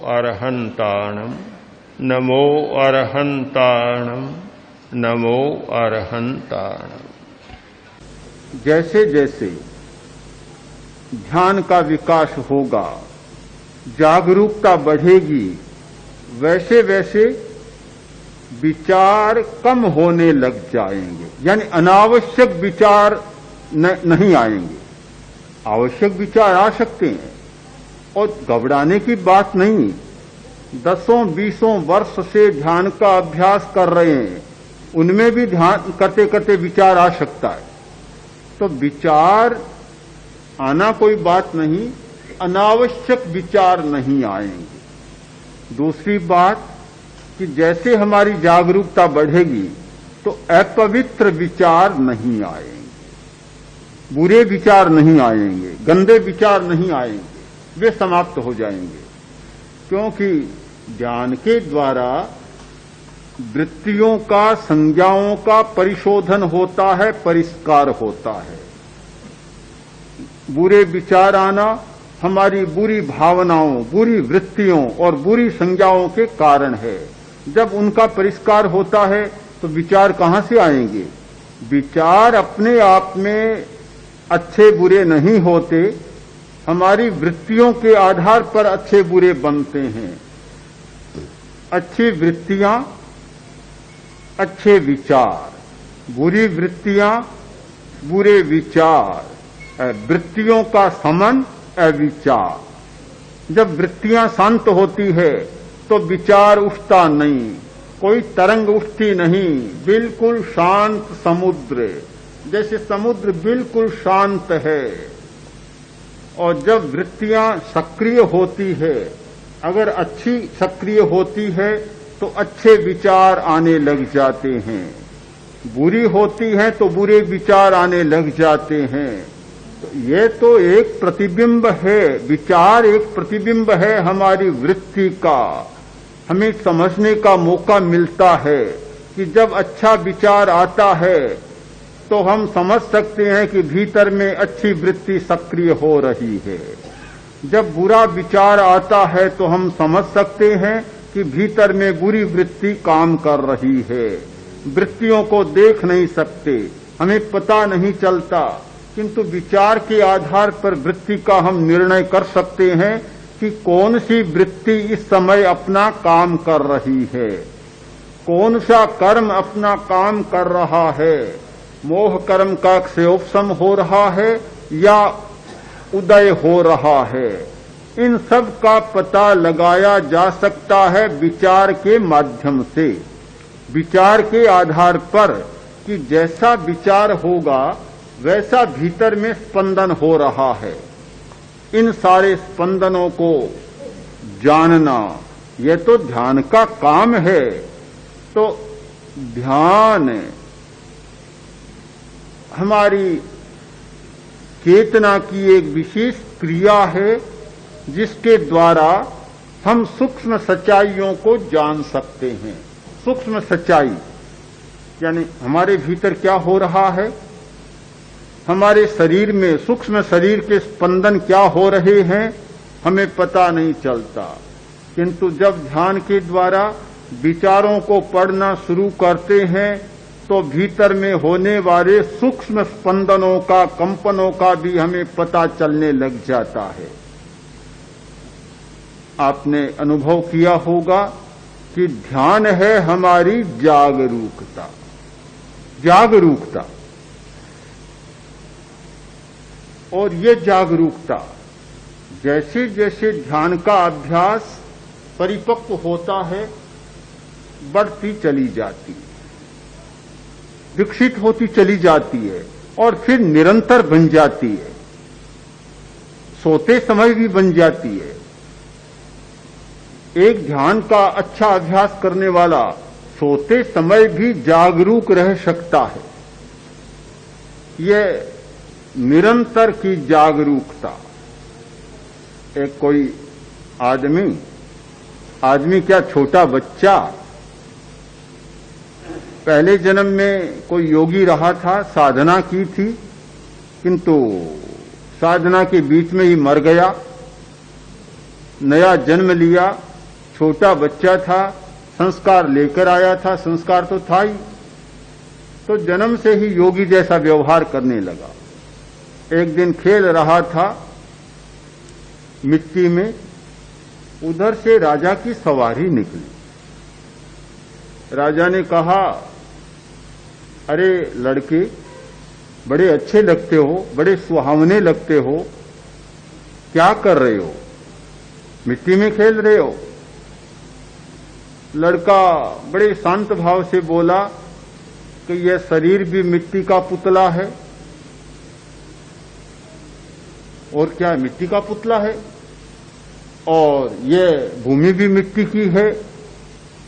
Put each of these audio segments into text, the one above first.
अरहन्ताणं नमो अरहन्ताणं नमो अरहन्ताणं। जैसे जैसे ध्यान का विकास होगा, जागरूकता बढ़ेगी, वैसे वैसे विचार कम होने लग जाएंगे, यानी अनावश्यक विचार नहीं आएंगे। आवश्यक विचार आ सकते हैं और घबराने की बात नहीं। 10-20 वर्ष से ध्यान का अभ्यास कर रहे हैं, उनमें भी ध्यान करते करते विचार आ सकता है। तो विचार आना कोई बात नहीं, अनावश्यक विचार नहीं आएंगे। दूसरी बात कि जैसे हमारी जागरूकता बढ़ेगी तो अपवित्र विचार नहीं आएंगे, बुरे विचार नहीं आएंगे, गंदे विचार नहीं आएंगे, वे समाप्त हो जाएंगे। क्योंकि ध्यान के द्वारा वृत्तियों का, संज्ञाओं का परिशोधन होता है, परिष्कार होता है। बुरे विचार आना हमारी बुरी भावनाओं, बुरी वृत्तियों और बुरी संज्ञाओं के कारण है। जब उनका परिष्कार होता है तो विचार कहां से आएंगे? विचार अपने आप में अच्छे बुरे नहीं होते, हमारी वृत्तियों के आधार पर अच्छे बुरे बनते हैं। अच्छी वृत्तियां, अच्छे विचार, बुरी वृत्तियां, बुरे विचार, वृत्तियों का समन, अविचार। जब वृत्तियां शांत होती है तो विचार उठता नहीं, कोई तरंग उठती नहीं, बिल्कुल शांत समुद्र, जैसे समुद्र बिल्कुल शांत है। और जब वृत्तियां सक्रिय होती है, अगर अच्छी सक्रिय होती है तो अच्छे विचार आने लग जाते हैं, बुरी होती है तो बुरे विचार आने लग जाते हैं। तो ये तो एक प्रतिबिंब है, विचार एक प्रतिबिंब है हमारी वृत्ति का। हमें समझने का मौका मिलता है कि जब अच्छा विचार आता है तो हम समझ सकते हैं कि भीतर में अच्छी वृत्ति सक्रिय हो रही है। जब बुरा विचार आता है तो हम समझ सकते हैं कि भीतर में बुरी वृत्ति काम कर रही है। वृत्तियों को देख नहीं सकते, हमें पता नहीं चलता, किंतु विचार के आधार पर वृत्ति का हम निर्णय कर सकते हैं कि कौन सी वृत्ति इस समय अपना काम कर रही है, कौन सा कर्म अपना काम कर रहा है। मोह कर्म का क्षयोपशम हो रहा है या उदय हो रहा है। इन सब का पता लगाया जा सकता है विचार के माध्यम से, विचार के आधार पर कि जैसा विचार होगा वैसा भीतर में स्पंदन हो रहा है। इन सारे स्पंदनों को जानना यह तो ध्यान का काम है। तो ध्यान हमारी चेतना की एक विशेष क्रिया है जिसके द्वारा हम सूक्ष्म सच्चाइयों को जान सकते हैं। सूक्ष्म सच्चाई यानी हमारे भीतर क्या हो रहा है, हमारे शरीर में सूक्ष्म शरीर के स्पंदन क्या हो रहे हैं, हमें पता नहीं चलता। किंतु जब ध्यान के द्वारा विचारों को पढ़ना शुरू करते हैं तो भीतर में होने वाले सूक्ष्म स्पंदनों का, कंपनों का भी हमें पता चलने लग जाता है। आपने अनुभव किया होगा कि ध्यान है हमारी जागरूकता, जागरूकता। और ये जागरूकता जैसे जैसे ध्यान का अभ्यास परिपक्व होता है बढ़ती चली जाती है, विकसित होती चली जाती है और फिर निरंतर बन जाती है, सोते समय भी बन जाती है। एक ध्यान का अच्छा अभ्यास करने वाला सोते समय भी जागरूक रह सकता है। यह निरंतर की जागरूकता। एक कोई आदमी क्या छोटा बच्चा पहले जन्म में कोई योगी रहा था, साधना की थी, किंतु साधना के बीच में ही मर गया, नया जन्म लिया छोटा बच्चा था, संस्कार लेकर आया था, संस्कार तो था ही, तो जन्म से ही योगी जैसा व्यवहार करने लगा। एक दिन खेल रहा था मिट्टी में, उधर से राजा की सवारी निकली। राजा ने कहा, अरे लड़के, बड़े अच्छे लगते हो, बड़े सुहावने लगते हो, क्या कर रहे हो, मिट्टी में खेल रहे हो? लड़का बड़े शांत भाव से बोला कि यह शरीर भी मिट्टी का पुतला है। और क्या मिट्टी का पुतला है, और यह भूमि भी मिट्टी की है,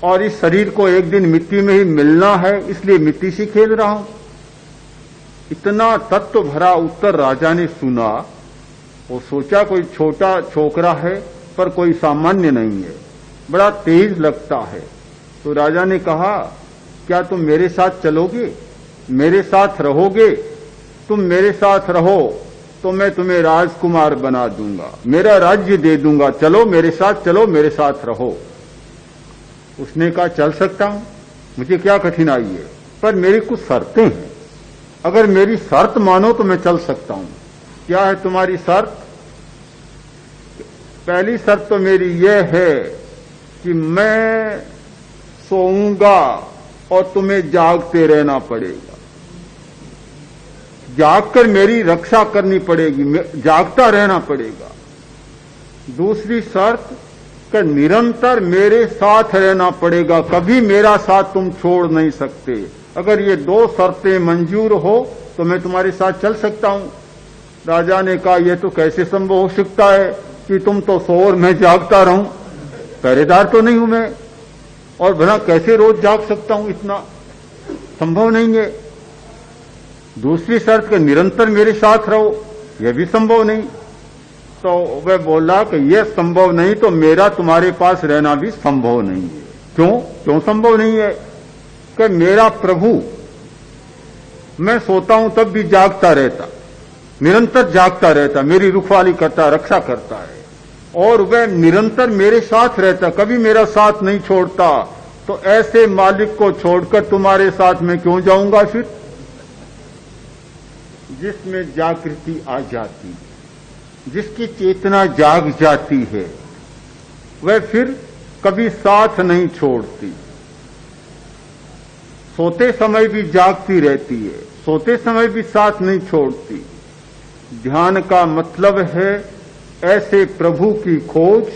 और इस शरीर को एक दिन मिट्टी में ही मिलना है, इसलिए मिट्टी से खेल रहा हूं। इतना तत्व भरा उत्तर राजा ने सुना। वो सोचा कोई छोटा छोकरा है, पर कोई सामान्य नहीं है, बड़ा तेज लगता है। तो राजा ने कहा, क्या तुम मेरे साथ चलोगे, मेरे साथ रहोगे? तुम मेरे साथ रहो तो मैं तुम्हें राजकुमार बना दूंगा, मेरा राज्य दे दूंगा, चलो मेरे साथ, चलो मेरे साथ रहो। उसने कहा, चल सकता हूं, मुझे क्या कठिनाई है, पर मेरी कुछ शर्तें हैं, अगर मेरी शर्त मानो तो मैं चल सकता हूं। क्या है तुम्हारी शर्त? पहली शर्त तो मेरी यह है कि मैं सोऊंगा और तुम्हें जागते रहना पड़ेगा, जागकर मेरी रक्षा करनी पड़ेगी, जागता रहना पड़ेगा। दूसरी शर्त कि निरंतर मेरे साथ रहना पड़ेगा, कभी मेरा साथ तुम छोड़ नहीं सकते। अगर ये दो शर्तें मंजूर हो तो मैं तुम्हारे साथ चल सकता हूं। राजा ने कहा, यह तो कैसे संभव हो सकता है कि तुम तो सो और मैं जागता रहूं, पहरेदार तो नहीं हूं मैं, और भला कैसे रोज जाग सकता हूं, इतना संभव नहीं है। दूसरी शर्त कि निरंतर मेरे साथ रहो, यह भी संभव नहीं। तो वह बोला कि यह संभव नहीं तो मेरा तुम्हारे पास रहना भी संभव नहीं है। क्यों संभव नहीं है? कि मेरा प्रभु, मैं सोता हूं तब भी जागता रहता, निरंतर जागता रहता, मेरी रुखवाली करता, रक्षा करता है, और वह निरंतर मेरे साथ रहता, कभी मेरा साथ नहीं छोड़ता। तो ऐसे मालिक को छोड़कर तुम्हारे साथ मैं क्यों जाऊंगा फिर? जिसमें जागृति आ जाती, जिसकी चेतना जाग जाती है, वह फिर कभी साथ नहीं छोड़ती, सोते समय भी जागती रहती है, सोते समय भी साथ नहीं छोड़ती। ध्यान का मतलब है ऐसे प्रभु की खोज,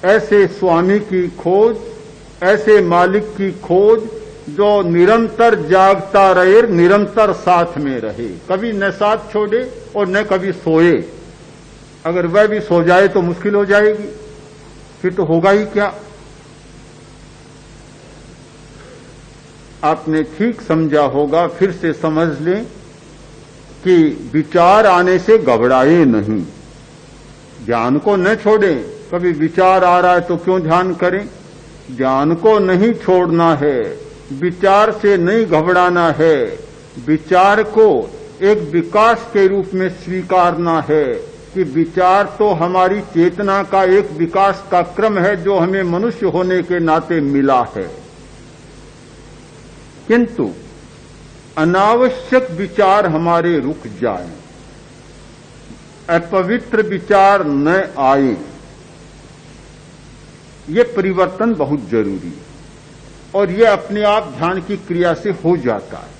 ऐसे स्वामी की खोज, ऐसे मालिक की खोज जो निरंतर जागता रहे, निरंतर साथ में रहे, कभी न साथ छोड़े और न कभी सोए। अगर वह भी सो जाए तो मुश्किल हो जाएगी, फिर तो होगा ही क्या। आपने ठीक समझा होगा, फिर से समझ लें कि विचार आने से घबराए नहीं, ध्यान को न छोड़ें। कभी विचार आ रहा है तो क्यों ध्यान करें? ध्यान को नहीं छोड़ना है, विचार से नहीं घबराना है, विचार को एक विकास के रूप में स्वीकारना है कि विचार तो हमारी चेतना का एक विकास का क्रम है जो हमें मनुष्य होने के नाते मिला है। किंतु अनावश्यक विचार हमारे रुक जाएं, अपवित्र विचार न आए, ये परिवर्तन बहुत जरूरी है, और ये अपने आप ध्यान की क्रिया से हो जाता है।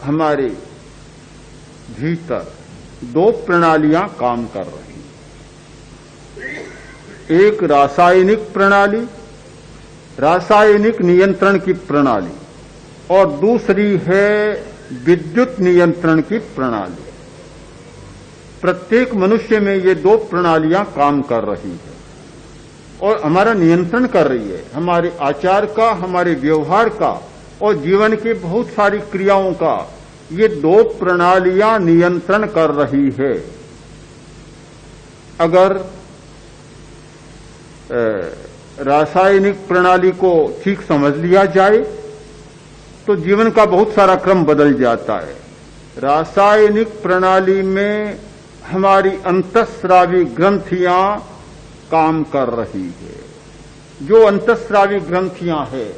हमारे भीतर दो प्रणालियां काम कर रही हैं, एक रासायनिक प्रणाली, रासायनिक नियंत्रण की प्रणाली, और दूसरी है विद्युत नियंत्रण की प्रणाली। प्रत्येक मनुष्य में ये दो प्रणालियां काम कर रही है और हमारा नियंत्रण कर रही है, हमारे आचार का, हमारे व्यवहार का और जीवन के बहुत सारी क्रियाओं का ये दो प्रणालियां नियंत्रण कर रही है। अगर रासायनिक प्रणाली को ठीक समझ लिया जाए तो जीवन का बहुत सारा क्रम बदल जाता है। रासायनिक प्रणाली में हमारी अंतःस्रावी ग्रंथियां काम कर रही है। जो अंतःस्रावी ग्रंथियां हैं,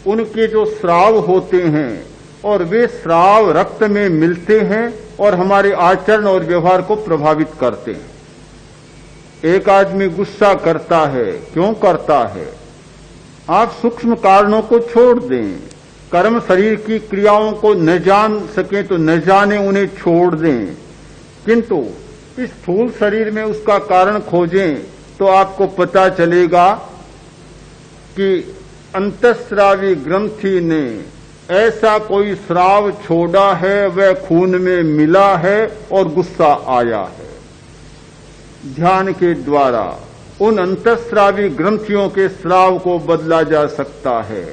उनके जो स्राव होते हैं और वे स्राव रक्त में मिलते हैं और हमारे आचरण और व्यवहार को प्रभावित करते हैं। एक आदमी गुस्सा करता है, क्यों करता है? आप सूक्ष्म कारणों को छोड़ दें, कर्म शरीर की क्रियाओं को न जान सके तो न जाने, उन्हें छोड़ दें, किंतु इस स्थूल शरीर में उसका कारण खोजें तो आपको पता चलेगा कि अंतःस्रावी ग्रंथि ने ऐसा कोई स्राव छोड़ा है, वह खून में मिला है और गुस्सा आया है। ध्यान के द्वारा उन अंतःस्रावी ग्रंथियों के स्राव को बदला जा सकता है,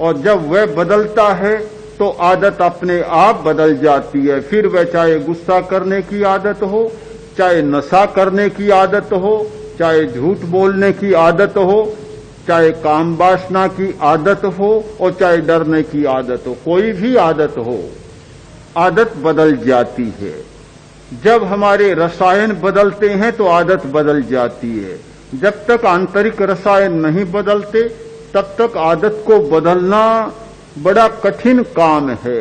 और जब वह बदलता है तो आदत अपने आप बदल जाती है। फिर वह चाहे गुस्सा करने की आदत हो, चाहे नशा करने की आदत हो, चाहे झूठ बोलने की आदत हो, चाहे काम वासना की आदत हो और चाहे डरने की आदत हो, कोई भी आदत हो, आदत बदल जाती है। जब हमारे रसायन बदलते हैं तो आदत बदल जाती है। जब तक आंतरिक रसायन नहीं बदलते तब तक आदत को बदलना बड़ा कठिन काम है।